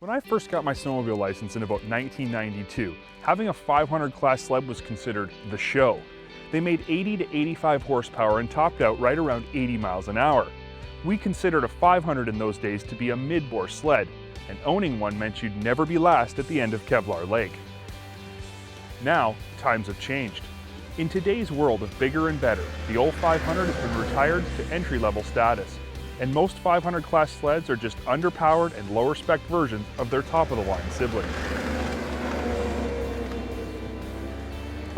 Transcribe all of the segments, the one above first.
When I first got my snowmobile license in about 1992, having a 500 class sled was considered the show. They made 80 to 85 horsepower and topped out right around 80 miles an hour. We considered a 500 in those days to be a mid-bore sled, and owning one meant you'd never be last at the end of Kevlar Lake. Now, times have changed. In today's world of bigger and better, the old 500 has been retired to entry-level status, and most 500 class sleds are just underpowered and lower spec versions of their top-of-the-line siblings.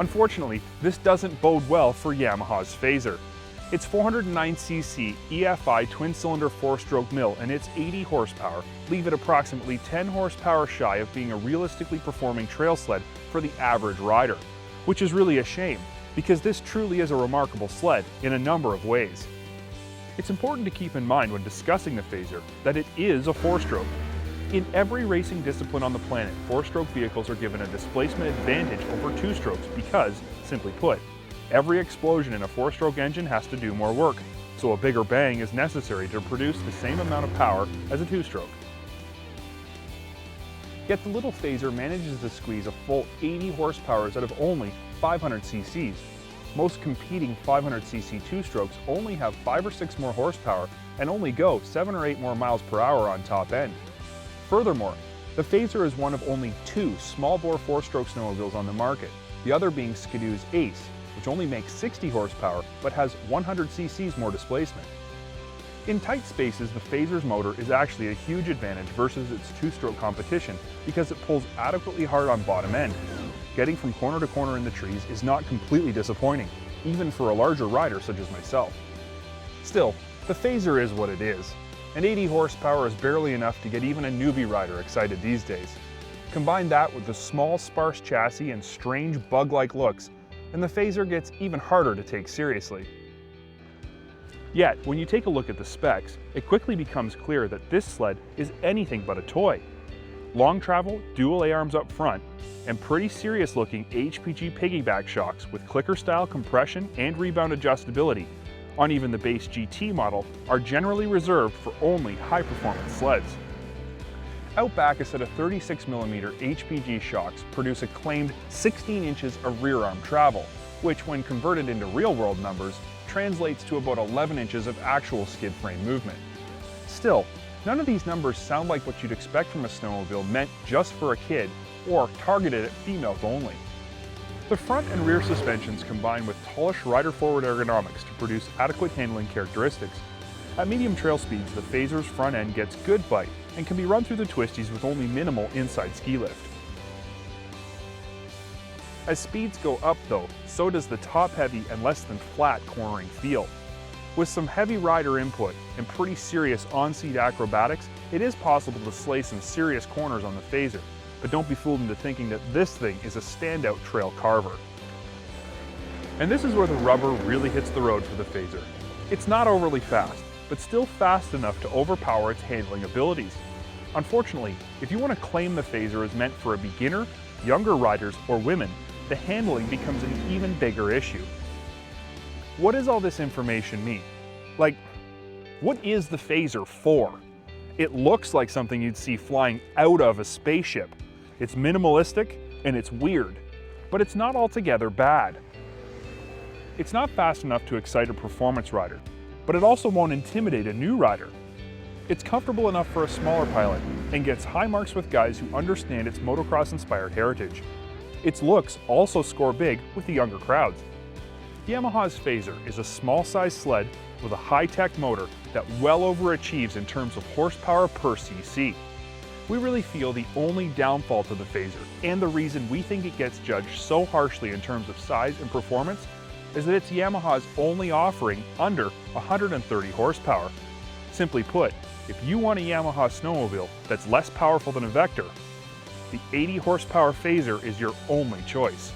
Unfortunately, this doesn't bode well for Yamaha's Phazer. Its 409cc EFI twin-cylinder 4-stroke mill and its 80 horsepower leave it approximately 10 horsepower shy of being a realistically performing trail sled for the average rider, which is really a shame, because this truly is a remarkable sled in a number of ways. It's important to keep in mind when discussing the Phazer that it is a 4-stroke. In every racing discipline on the planet, 4-stroke vehicles are given a displacement advantage over 2-strokes because, simply put, every explosion in a 4-stroke engine has to do more work, so a bigger bang is necessary to produce the same amount of power as a 2-stroke. Yet the little Phazer manages to squeeze a full 80 horsepower out of only 500 cc's. Most competing 500cc 2-strokes only have 5 or 6 more horsepower and only go 7 or 8 more miles per hour on top end. Furthermore, the Phazer is one of only 2 small-bore 4-stroke snowmobiles on the market, the other being Skidoo's Ace, which only makes 60 horsepower but has 100 cc's more displacement. In tight spaces, the Phazer's motor is actually a huge advantage versus its 2-stroke competition because it pulls adequately hard on bottom end. Getting from corner to corner in the trees is not completely disappointing, even for a larger rider such as myself. Still, the Phazer is what it is, and 80 horsepower is barely enough to get even a newbie rider excited these days. Combine that with the small, sparse chassis and strange bug-like looks, and the Phazer gets even harder to take seriously. Yet, when you take a look at the specs, it quickly becomes clear that this sled is anything but a toy. Long travel, dual A-arms up front, and pretty serious looking HPG piggyback shocks with clicker style compression and rebound adjustability on even the base GT model are generally reserved for only high performance sleds. Out back, a set of 36mm HPG shocks produce a claimed 16 inches of rear arm travel, which when converted into real world numbers translates to about 11 inches of actual skid frame movement. Still, none of these numbers sound like what you'd expect from a snowmobile meant just for a kid or targeted at females only. The front and rear suspensions combine with tallish rider-forward ergonomics to produce adequate handling characteristics. At medium trail speeds, the Phazer's front end gets good bite and can be run through the twisties with only minimal inside ski lift. As speeds go up though, so does the top-heavy and less than flat cornering feel. With some heavy rider input and pretty serious on-seat acrobatics, it is possible to slay some serious corners on the Phazer, but don't be fooled into thinking that this thing is a standout trail carver. And this is where the rubber really hits the road for the Phazer. It's not overly fast, but still fast enough to overpower its handling abilities. Unfortunately, if you want to claim the Phazer is meant for a beginner, younger riders, or women, the handling becomes an even bigger issue. What does all this information mean? Like, what is the Phazer for? It looks like something you'd see flying out of a spaceship. It's minimalistic and it's weird, but it's not altogether bad. It's not fast enough to excite a performance rider, but it also won't intimidate a new rider. It's comfortable enough for a smaller pilot and gets high marks with guys who understand its motocross-inspired heritage. Its looks also score big with the younger crowds. Yamaha's Phazer is a small-sized sled with a high-tech motor that well overachieves in terms of horsepower per cc. We really feel the only downfall to the Phazer, and the reason we think it gets judged so harshly in terms of size and performance, is that it's Yamaha's only offering under 130 horsepower. Simply put, if you want a Yamaha snowmobile that's less powerful than a Vector, the 80 horsepower Phazer is your only choice.